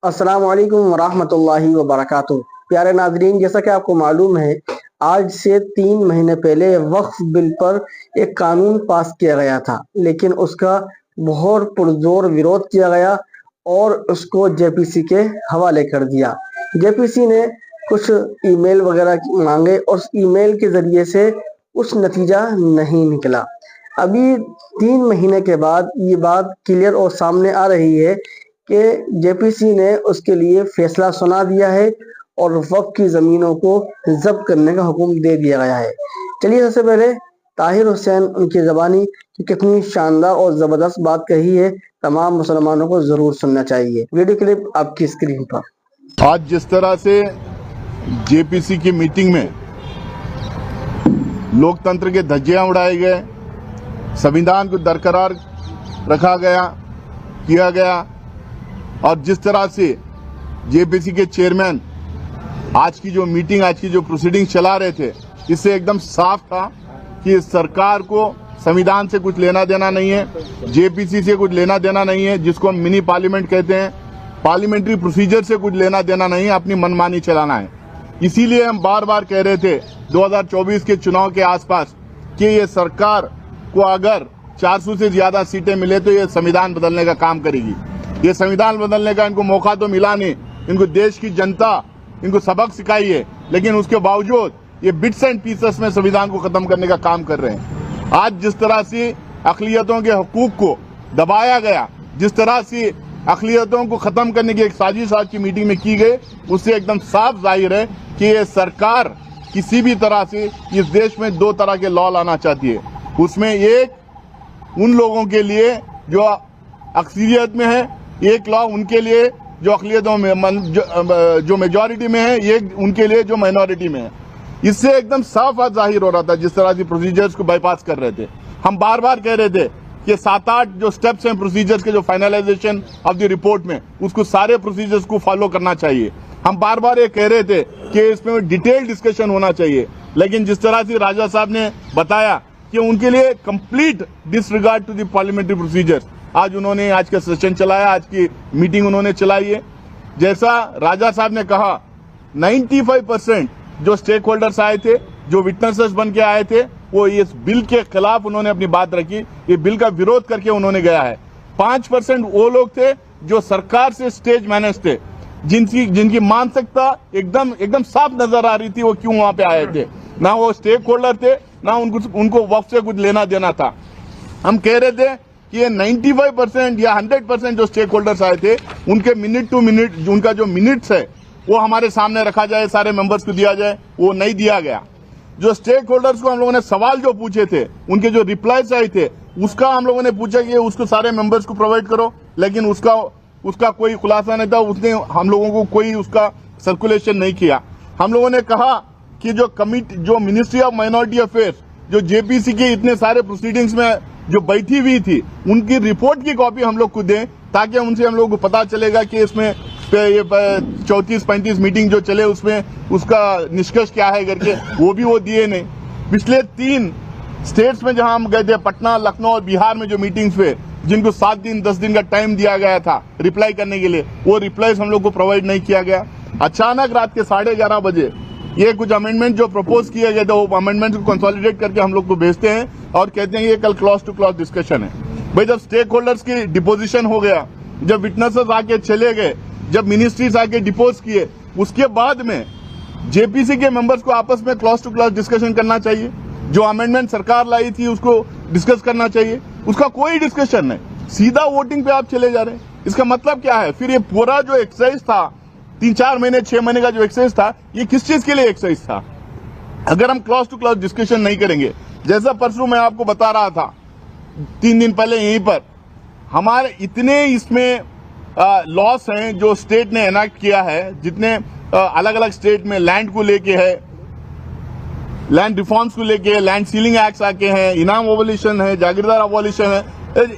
अस्सलाम वालेकुम वरहमतुल्लाहि वबरकातुहू। प्यारे नाजरीन, जैसा कि आपको मालूम है, आज से 3 महीने पहले वक्फ बिल पर एक कानून पास किया गया था, लेकिन उसका बहुत पुरजोर विरोध किया गया और उसको जेपीसी के हवाले कर दिया। जेपीसी ने कुछ ईमेल वगैरह मांगे और उस ईमेल के ज़रिए से कुछ नतीजा नहीं निकला। अभी 3 महीने के बाद ये बात क्लियर और सामने आ रही है कि जेपीसी ने उसके लिए फैसला सुना दिया है और वक्फ की ज़मीनों को ज़ब्त करने का हुक्म दे दिया गया है। चलिए सबसे पहले ताहिर हुसैन उनकी ज़बानी कि कितनी शानदार और ज़बरदस्त बात कही है, तमाम मुसलमानों को ज़रूर सुनना चाहिए। वीडियो क्लिप आपकी स्क्रीन पर। आज जिस तरह से जेपीसी की मीटिंग में लोकतंत्र के धज्जियां उड़ाए गए, संविधान को बरकरार रखा गया किया गया और जिस तरह से जेपीसी के चेयरमैन आज की जो मीटिंग, आज की जो प्रोसीडिंग चला रहे थे, इससे एकदम साफ था कि सरकार को संविधान से कुछ लेना देना नहीं है, जेपीसी से कुछ लेना देना नहीं है, जिसको हम मिनी पार्लियामेंट कहते हैं, पार्लियामेंट्री प्रोसीजर से कुछ लेना देना नहीं है, अपनी मनमानी चलाना है। इसीलिए हम बार बार कह रहे थे 2024 के चुनाव के आसपास कि ये सरकार को अगर 400 से ज्यादा सीटें मिले तो ये संविधान बदलने का काम करेगी। ये संविधान बदलने का इनको मौका तो मिला नहीं, इनको देश की जनता इनको सबक सिखाई है, लेकिन उसके बावजूद ये बिट्स एंड पीसेस में संविधान को खत्म करने का काम कर रहे हैं। आज जिस तरह से अक़लियतों के हकूक को दबाया गया, जिस तरह से अक़लियतों को खत्म करने की एक साजिश आज की मीटिंग में की गई, उससे एकदम साफ जाहिर है कि ये सरकार किसी भी तरह से इस देश में 2 तरह के लॉ लाना चाहती है। उसमें एक उन लोगों के लिए जो अक्सरियत में है, एक लॉ उनके लिए जो अक़लियतों में जो मेजॉरिटी में है, ये उनके लिए जो माइनॉरिटी में है। इससे एकदम साफ जाहिर हो रहा था जिस तरह से प्रोसीजर्स को बाईपास कर रहे थे। हम बार बार कह रहे थे कि 7-8 जो स्टेप्स हैं प्रोसीजर्स के, जो फाइनलाइजेशन ऑफ द रिपोर्ट में, उसको सारे प्रोसीजर्स को फॉलो करना चाहिए। हम बार बार ये कह रहे थे कि इसमें डिटेल डिस्कशन होना चाहिए, लेकिन जिस तरह से राजा साहब ने बताया कि उनके लिए complete disregard to the parliamentary procedures, आज उन्होंने आज का सेशन चलाया, आज की मीटिंग उन्होंने चलाई है। जैसा राजा साहब ने कहा, 95% जो स्टेक होल्डर्स आए थे, जो विटनेसेस बन के आए थे, वो इस बिल के खिलाफ उन्होंने अपनी बात रखी, ये बिल का विरोध करके उन्होंने गया है। 5% वो लोग थे जो सरकार से स्टेज मैनेज थे, जिनकी मानसिकता एकदम साफ नजर आ रही थी वो क्यों वहां पे आए थे। ना वो स्टेक होल्डर थे, ना उनको वक्त से कुछ लेना देना था। हम कह रहे थे कि ये 95% या 100% जो स्टेक होल्डर्स आए थे, उनके मिनट टू मिनट उनका जो मिनट्स है वो हमारे सामने रखा जाए, सारे मेंबर्स को दिया जाए, वो नहीं दिया गया। जो स्टेक होल्डर्स को हम लोगों ने सवाल जो पूछे थे, उनके जो रिप्लाईज आए थे, उसका हम लोगों ने पूछा कि उसको सारे मेंबर्स को प्रोवाइड करो, लेकिन उसका कोई खुलासा नहीं था। उसने हम लोगों को कोई उसका सर्कुलेशन नहीं किया। हम लोगों ने कहा कि जो मिनिस्ट्री ऑफ माइनॉरिटी अफेयर्स, जो जेपीसी के इतने सारे प्रोसीडिंग्स में जो बैठी हुई थी, उनकी रिपोर्ट की कॉपी हम लोग को दें, ताकि उनसे हम लोग को पता चलेगा कि इसमें ये 34-35 मीटिंग जो चले उसमें उसका निष्कर्ष क्या है करके, वो दिए नहीं। पिछले 3 स्टेट्स में जहां हम गए थे, पटना, लखनऊ और बिहार में जो मीटिंग्स हुए, जिनको 7 दिन 10 दिन का टाइम दिया गया था रिप्लाई करने के लिए, वो रिप्लाईज हम लोग को प्रोवाइड नहीं किया गया। अचानक रात के 11:30 बजे ये कुछ अमेंडमेंट जो प्रपोज किए गए थे, वो अमेंडमेंट को कंसोलिडेट करके हम लोग को भेजते हैं और कहते हैं ये कल क्लॉज टू क्लॉज डिस्कशन है। भाई, जब स्टेक होल्डर्स की डिपोजिशन हो गया, जब विटनेसेस आके चले गए, जब मिनिस्ट्रीज आके डिपोज किए, उसके बाद में जेपीसी के मेंबर्स को आपस में क्लॉज टू क्लॉज डिस्कशन करना चाहिए। जो अमेंडमेंट सरकार लाई थी उसको डिस्कस करना चाहिए, उसका कोई डिस्कशन नहीं, सीधा वोटिंग पे आप चले जा रहे हैं। इसका मतलब क्या है? फिर ये पूरा जो एक्सरसाइज था, 3-4 महीने 6 महीने का जो एक्सरसाइज था, ये किस चीज के लिए एक्सरसाइज था? अगर हम क्लॉज टू क्लॉज डिस्कशन नहीं करेंगे, जैसा परसों मैं आपको बता रहा था 3 दिन पहले यहीं पर, हमारे इतने इसमें लॉस हैं जो स्टेट ने एनाक्ट किया है, जितने अलग अलग स्टेट में लैंड को लेके है, लैंड रिफॉर्म्स को लेके, लैंड सीलिंग एक्ट्स आके हैं, इनाम अबॉलिशन है, जागीरदार अबॉलिशन है,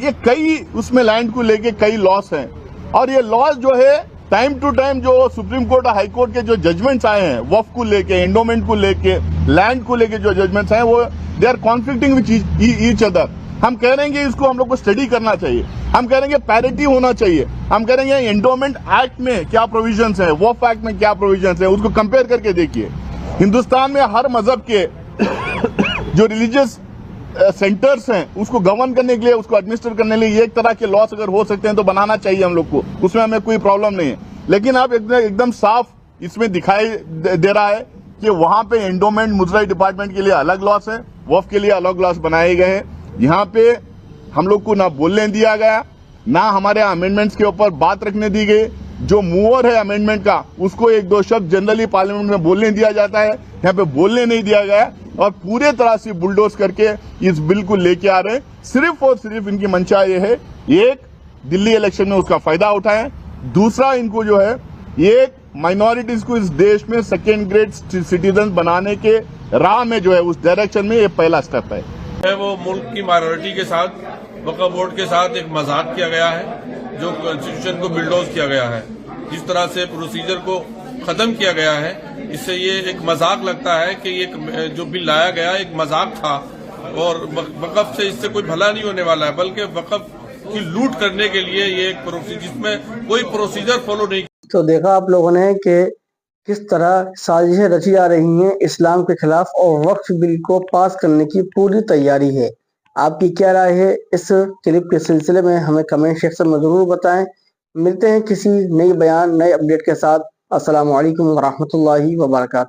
ये कई उसमें लैंड को लेके कई लॉस हैं। और ये लॉस जो है टाइम टू टाइम जो सुप्रीम कोर्ट और हाई कोर्ट के जो जजमेंट्स आए हैं, वक्फ को लेके, एंडोमेंट को लेके, लैंड को लेके जो जजमेंट्स आए, वो they are conflicting with each other. हम कह रहे हैं कि इसको हम लोग को स्टडी करना चाहिए, हम कह रहे हैं पैरिटी होना चाहिए, हम कह रहे हैं एंडोमेंट एक्ट में क्या प्रोविजंस है, वक्फ एक्ट में क्या प्रोविजंस है, उसको कंपेयर करके देखिए। हिंदुस्तान में हर मजहब के जो रिलीजियस सेंटर्स हैं उसको गवर्न करने के लिए, उसको एडमिनिस्टर करने के लिए एक तरह के लॉस अगर हो सकते हैं तो बनाना चाहिए हम लोग को, उसमें हमें कोई प्रॉब्लम नहीं है। लेकिन अब एकदम साफ इसमें दिखाई दे रहा है कि वहां पे एंडोमेंट मुजराई डिपार्टमेंट के लिए अलग लॉस है, वक्फ के लिए अलग लॉस बनाए गए हैं। यहाँ पे हम लोग को ना बोलने दिया गया, ना हमारे अमेंडमेंट्स के ऊपर बात रखने दी गई। जो मूवर है अमेंडमेंट का उसको एक दो शब्द जनरली पार्लियामेंट में बोलने दिया जाता है, यहाँ पे बोलने नहीं दिया गया और पूरे तरह से बुलडोज करके इस बिल को लेके आ रहे हैं। सिर्फ और सिर्फ इनकी मंशा ये है, एक दिल्ली इलेक्शन में उसका फायदा उठाएं, दूसरा इनको जो है ये माइनॉरिटीज को इस देश में सेकेंड ग्रेड सिटीजन बनाने के राह में जो है उस डायरेक्शन में ये पहला स्टेप है। वो मुल्क की माइनॉरिटी के साथ, वक्फ बोर्ड के साथ एक मजाक किया गया है, जो कॉन्स्टिट्यूशन को बिल्डोज किया गया है, जिस तरह से प्रोसीजर को खत्म किया गया है, इससे ये एक मजाक लगता है कि ये जो बिल लाया गया एक मजाक था और वक्फ से इससे कोई भला नहीं होने वाला है, बल्कि वक्फ की लूट करने के लिए ये एक प्रोसीजर जिसमें कोई प्रोसीजर फॉलो नहीं। तो देखा आप लोगों ने कि किस तरह साजिशें रची जा रही हैं इस्लाम के खिलाफ और वक्फ बिल को पास करने की पूरी तैयारी है। आपकी क्या राय है इस क्लिप के सिलसिले में हमें कमेंट सेक्शन में जरूर बताएं। मिलते हैं किसी नई बयान नए अपडेट के साथ। अस्सलामु अलैकुम वरहमतुल्लाहि वबरकातुहू।